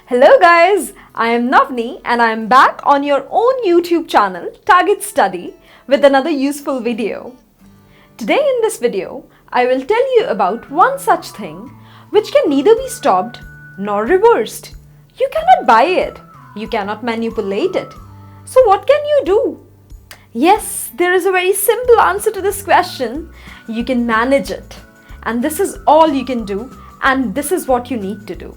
Hello guys, I am Navni and I am back on your own YouTube channel Target Study with another useful video. Today in this video, I will tell you about one such thing which can neither be stopped nor reversed. You cannot buy it, you cannot manipulate it. So what can you do? Yes, there is a very simple answer to this question. You can manage it. And this is all you can do, and this is what you need to do.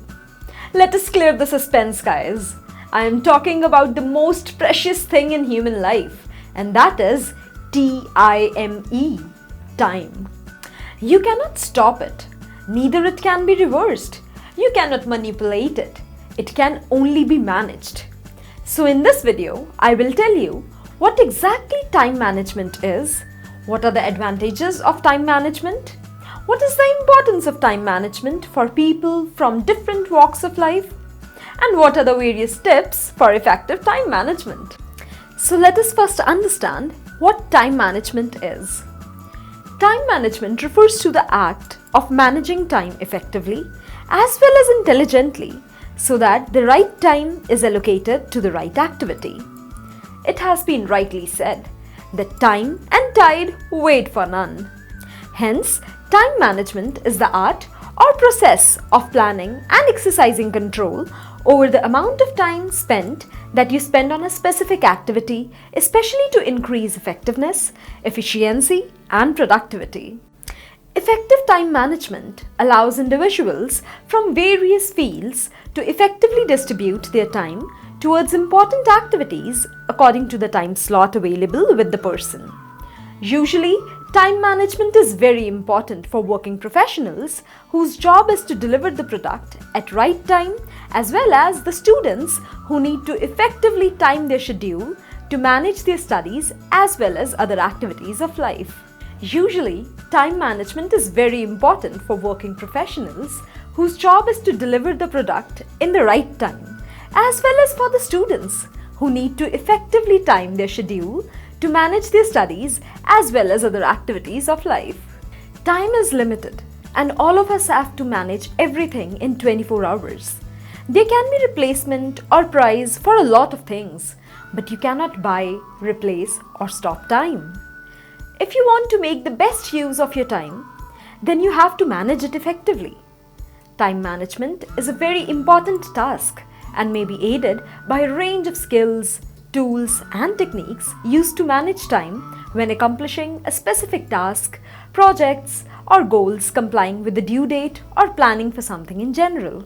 Let us clear the suspense, guys. I am talking about the most precious thing in human life, and that is T-I-M-E, time. You cannot stop it, neither it can be reversed. You cannot manipulate it. It can only be managed. So in this video, I will tell you what exactly time management is, what are the advantages of time management, what is the importance of time management for people from different walks of life, and what are the various tips for effective time management. So let us first understand what time management is. Time management refers to the act of managing time effectively as well as intelligently so that the right time is allocated to the right activity. It has been rightly said that time and tide wait for none. Hence, time management is the art or process of planning and exercising control over the amount of time spent that you spend on a specific activity, especially to increase effectiveness, efficiency, and productivity. Effective time management allows individuals from various fields to effectively distribute their time towards important activities according to the time slot available with the person. Usually, time management is very important for working professionals whose job is to deliver the product at right time, as well as the students who need to effectively time their schedule to manage their studies as well as other activities of life. Usually, time management is very important for working professionals whose job is to deliver the product in the right time, as well as for the students who need to effectively time their schedule to manage their studies as well as other activities of life. Time is limited and all of us have to manage everything in 24 hours. There can be replacement or price for a lot of things, but you cannot buy, replace or stop time. If you want to make the best use of your time, then you have to manage it effectively. Time management is a very important task and may be aided by a range of skills, tools and techniques used to manage time when accomplishing a specific task, projects or goals complying with the due date or planning for something in general.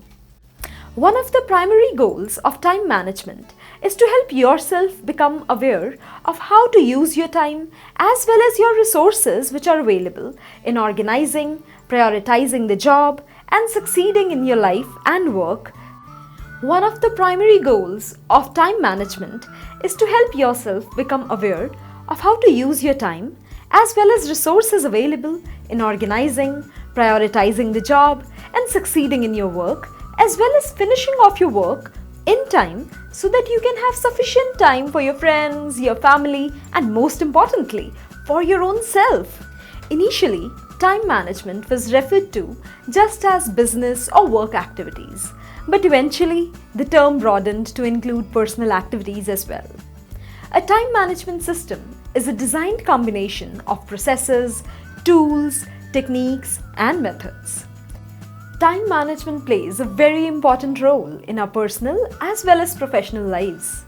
One of the primary goals of time management is to help yourself become aware of how to use your time as well as your resources which are available in organizing, prioritizing the job and succeeding in your life and work. One of the primary goals of time management is to help yourself become aware of how to use your time as well as resources available in organizing, prioritizing the job and succeeding in your work, as well as finishing off your work in time so that you can have sufficient time for your friends, your family, and most importantly, for your own self. Initially, time management was referred to just as business or work activities, but eventually the term broadened to include personal activities as well. A time management system is a designed combination of processes, tools, techniques, and methods. Time management plays a very important role in our personal as well as professional lives.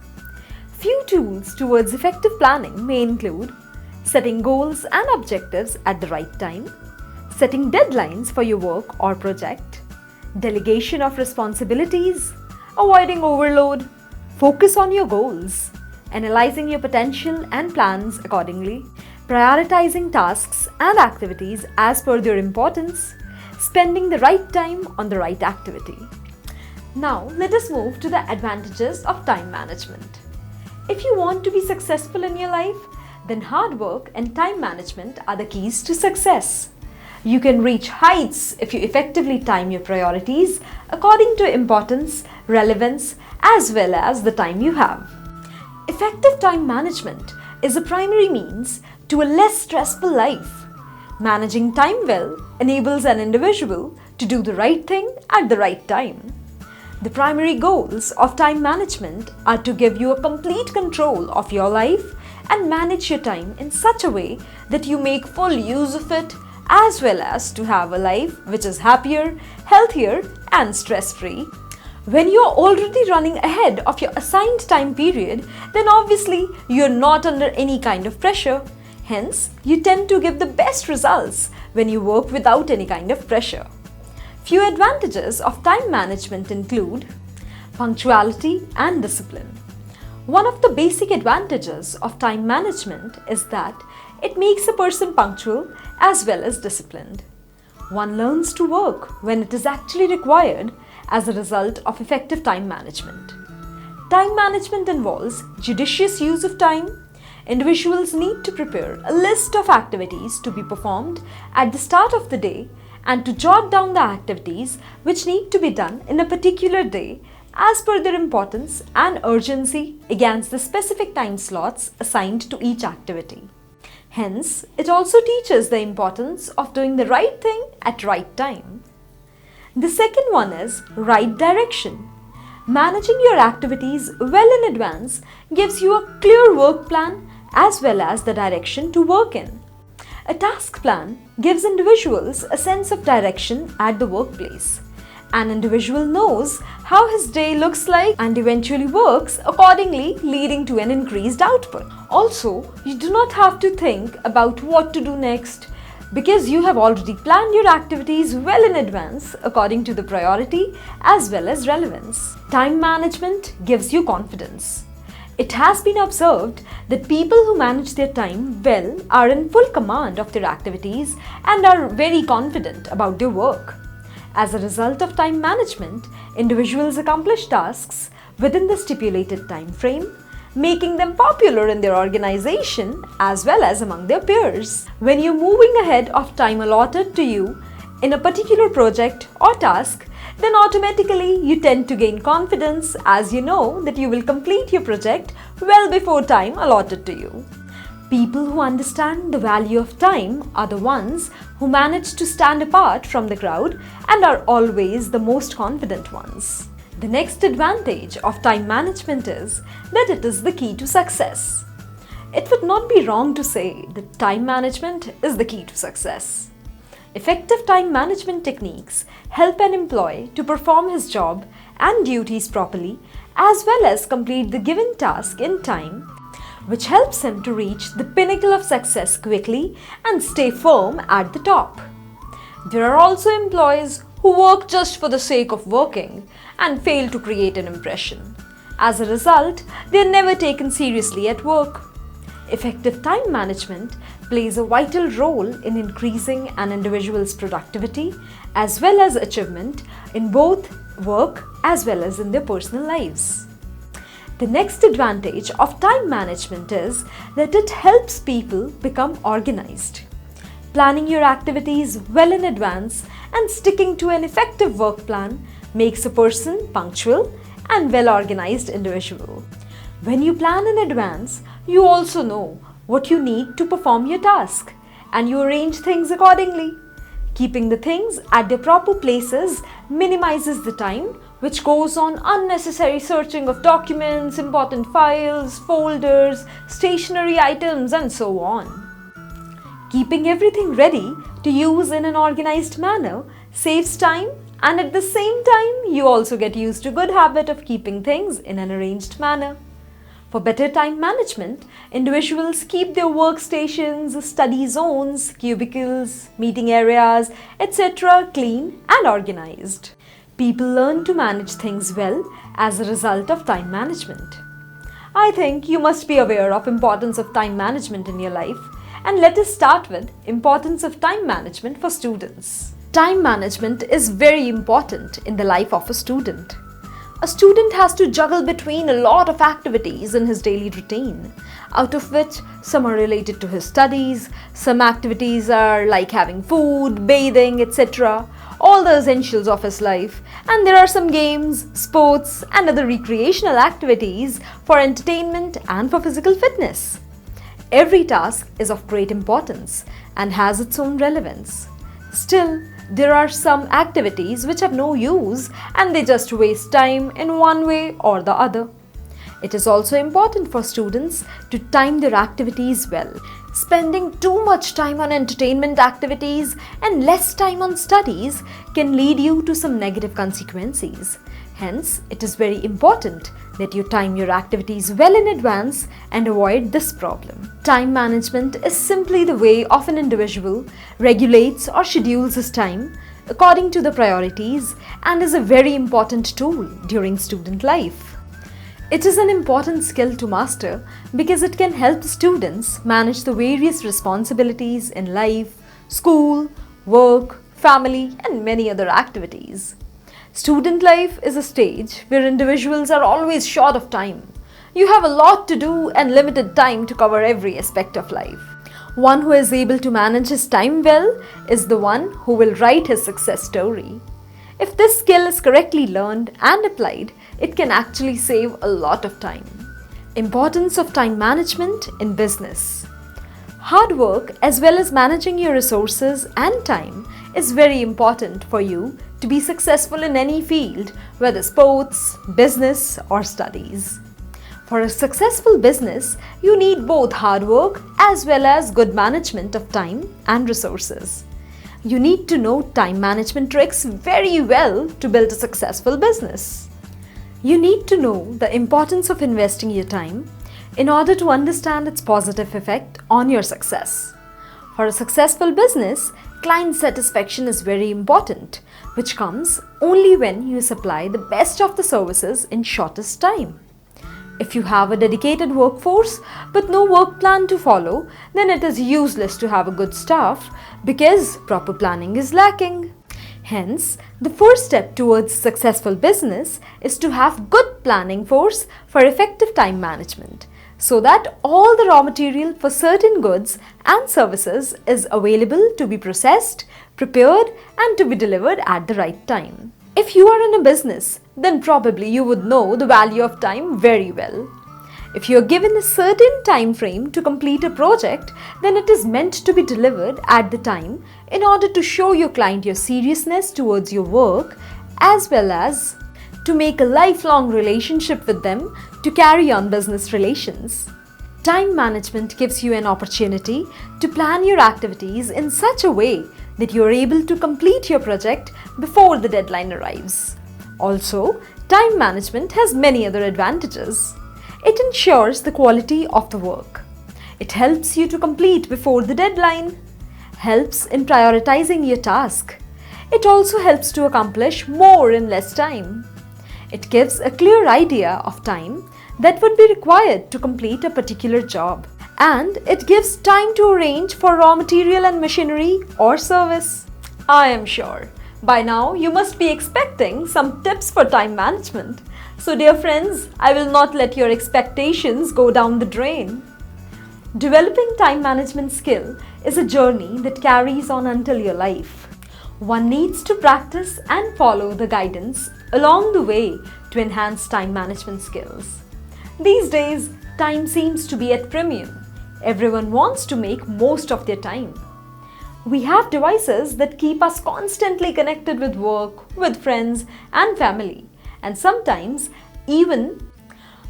Few tools towards effective planning may include setting goals and objectives at the right time, setting deadlines for your work or project, delegation of responsibilities, avoiding overload, focus on your goals, analyzing your potential and plans accordingly, prioritizing tasks and activities as per their importance, spending the right time on the right activity. Now let us move to the advantages of time management. If you want to be successful in your life, then hard work and time management are the keys to success. You can reach heights if you effectively time your priorities according to importance, relevance, as well as the time you have. Effective time management is a primary means to a less stressful life. Managing time well enables an individual to do the right thing at the right time. The primary goals of time management are to give you a complete control of your life and manage your time in such a way that you make full use of it, as well as to have a life which is happier, healthier, and stress-free. When you're already running ahead of your assigned time period, then obviously you're not under any kind of pressure. Hence, you tend to give the best results when you work without any kind of pressure. Few advantages of time management include punctuality and discipline. One of the basic advantages of time management is that it makes a person punctual as well as disciplined. One learns to work when it is actually required as a result of effective time management. Time management involves judicious use of time. Individuals need to prepare a list of activities to be performed at the start of the day and to jot down the activities which need to be done in a particular day as per their importance and urgency against the specific time slots assigned to each activity. Hence, it also teaches the importance of doing the right thing at right time. The second one is right direction. Managing your activities well in advance gives you a clear work plan as well as the direction to work in. A task plan gives individuals a sense of direction at the workplace. An individual knows how his day looks like and eventually works accordingly, leading to an increased output. Also, you do not have to think about what to do next because you have already planned your activities well in advance according to the priority as well as relevance. Time management gives you confidence. It has been observed that people who manage their time well are in full command of their activities and are very confident about their work. As a result of time management, individuals accomplish tasks within the stipulated time frame, making them popular in their organization as well as among their peers. When you're moving ahead of time allotted to you in a particular project or task, then automatically you tend to gain confidence as you know that you will complete your project well before time allotted to you. People who understand the value of time are the ones who manage to stand apart from the crowd and are always the most confident ones. The next advantage of time management is that it is the key to success. It would not be wrong to say that time management is the key to success. Effective time management techniques help an employee to perform his job and duties properly as well as complete the given task in time, which helps him to reach the pinnacle of success quickly and stay firm at the top. There are also employees who work just for the sake of working and fail to create an impression. As a result, they are never taken seriously at work. Effective time management plays a vital role in increasing an individual's productivity as well as achievement in both work as well as in their personal lives. The next advantage of time management is that it helps people become organized. Planning your activities well in advance and sticking to an effective work plan makes a person punctual and well-organized individual. When you plan in advance, you also know what you need to perform your task and you arrange things accordingly. Keeping the things at their proper places minimizes the time which goes on unnecessary searching of documents, important files, folders, stationery items, and so on. Keeping everything ready to use in an organized manner saves time, and at the same time, you also get used to good habit of keeping things in an arranged manner. For better time management, individuals keep their workstations, study zones, cubicles, meeting areas, etc. clean and organized. People learn to manage things well as a result of time management. I think you must be aware of importance of time management in your life, and let us start with importance of time management for students. Time management is very important in the life of a student. A student has to juggle between a lot of activities in his daily routine, out of which some are related to his studies, some activities are like having food, bathing, etc., all the essentials of his life, and there are some games, sports, and other recreational activities for entertainment and for physical fitness. Every task is of great importance and has its own relevance. Still, There are some activities which have no use and they just waste time in one way or the other. It is also important for students to time their activities well. Spending too much time on entertainment activities and less time on studies can lead you to some negative consequences. Hence, it is very important that you time your activities well in advance and avoid this problem. Time management is simply the way of an individual regulates or schedules his time according to the priorities and is a very important tool during student life. It is an important skill to master because it can help students manage the various responsibilities in life, school, work, family, and many other activities. Student life is a stage where individuals are always short of time. You have a lot to do and limited time to cover every aspect of life. One who is able to manage his time well is the one who will write his success story. If this skill is correctly learned and applied, it can actually save a lot of time. Importance of time management in business. Hard work as well as managing your resources and time is very important for you to be successful in any field, whether sports, business, or studies. For a successful business, you need both hard work as well as good management of time and resources. You need to know time management tricks very well to build a successful business. You need to know the importance of investing your time in order to understand its positive effect on your success. For a successful business, client satisfaction is very important, which comes only when you supply the best of the services in shortest time. If you have a dedicated workforce but no work plan to follow, then it is useless to have a good staff because proper planning is lacking. Hence, the first step towards successful business is to have good planning force for effective time management, so that all the raw material for certain goods and services is available to be processed, prepared, and to be delivered at the right time. If you are in a business, then probably you would know the value of time very well. If you are given a certain time frame to complete a project, then it is meant to be delivered at the time in order to show your client your seriousness towards your work as well as to make a lifelong relationship with them to carry on business relations. Time management gives you an opportunity to plan your activities in such a way that you are able to complete your project before the deadline arrives. Also, time management has many other advantages. It ensures the quality of the work. It helps you to complete before the deadline, helps in prioritizing your task. It also helps to accomplish more in less time. It gives a clear idea of time that would be required to complete a particular job. And it gives time to arrange for raw material and machinery or service. I am sure by now you must be expecting some tips for time management. So dear friends, I will not let your expectations go down the drain. Developing time management skill is a journey that carries on until your life. One needs to practice and follow the guidance along the way to enhance time management skills. These days, time seems to be at premium. Everyone wants to make most of their time. We have devices that keep us constantly connected with work, with friends and family. And sometimes even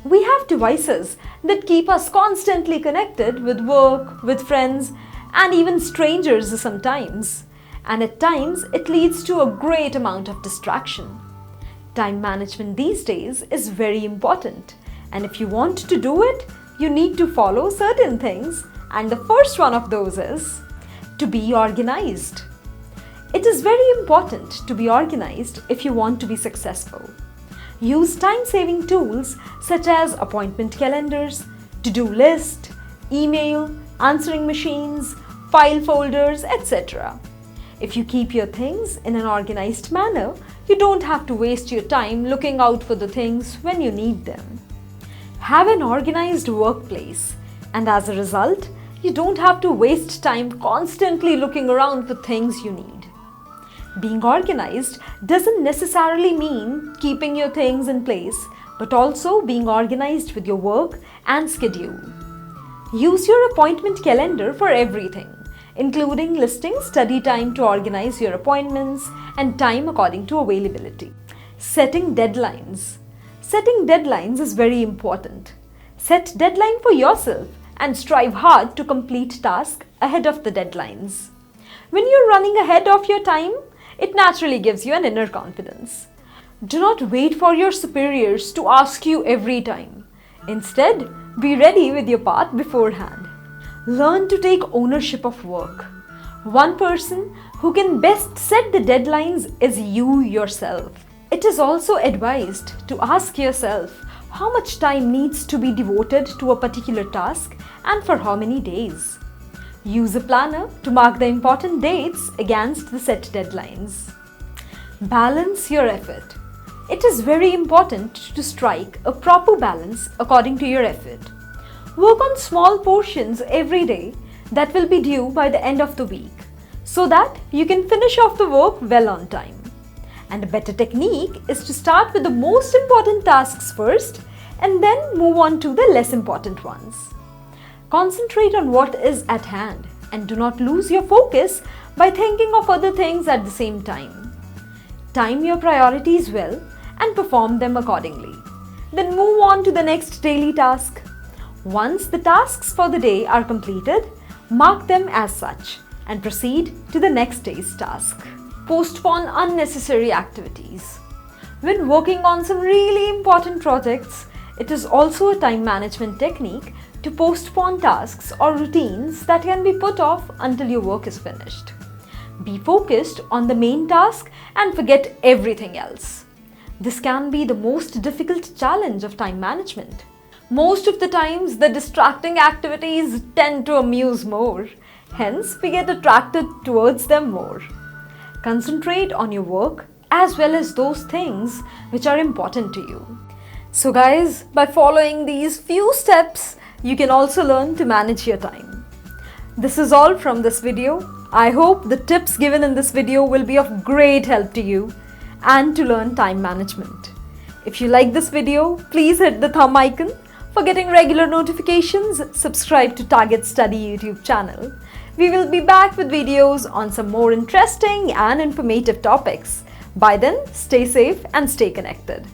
we have devices that keep us constantly connected with work, with friends and even strangers sometimes. And at times it leads to a great amount of distraction. Time management these days is very important. And if you want to do it, you need to follow certain things, and the first one of those is to be organized. It is very important to be organized if you want to be successful. Use time-saving tools such as appointment calendars, to-do list, email, answering machines, file folders, etc. If you keep your things in an organized manner, you don't have to waste your time looking out for the things when you need them. Have an organized workplace, and as a result, you don't have to waste time constantly looking around for things you need. Being organized doesn't necessarily mean keeping your things in place, but also being organized with your work and schedule. Use your appointment calendar for everything. including listing study time to organize your appointments and time according to availability. Setting deadlines. Setting deadlines is very important. Set deadline for yourself and strive hard to complete tasks ahead of the deadlines. When you're running ahead of your time, it naturally gives you an inner confidence. Do not wait for your superiors to ask you every time. Instead, be ready with your part beforehand. Learn to take ownership of work. One person who can best set the deadlines is you yourself. It is also advised to ask yourself how much time needs to be devoted to a particular task and for how many days. Use a planner to mark the important dates against the set deadlines. Balance your effort. It is very important to strike a proper balance according to your effort. Work on small portions every day that will be due by the end of the week so that you can finish off the work well on time. And a better technique is to start with the most important tasks first and then move on to the less important ones. Concentrate on what is at hand and do not lose your focus by thinking of other things at the same time. Time your priorities well and perform them accordingly. Then move on to the next daily task. Once the tasks for the day are completed, mark them as such and proceed to the next day's task. Postpone unnecessary activities. When working on some really important projects, it is also a time management technique to postpone tasks or routines that can be put off until your work is finished. Be focused on the main task and forget everything else. This can be the most difficult challenge of time management. Most of the times, the distracting activities tend to amuse more. Hence, we get attracted towards them more. Concentrate on your work as well as those things which are important to you. So guys, by following these few steps, you can also learn to manage your time. This is all from this video. I hope the tips given in this video will be of great help to you and to learn time management. If you like this video, please hit the thumb icon. For getting regular notifications, subscribe to Target Study YouTube channel. We will be back with videos on some more interesting and informative topics. By then, stay safe and stay connected.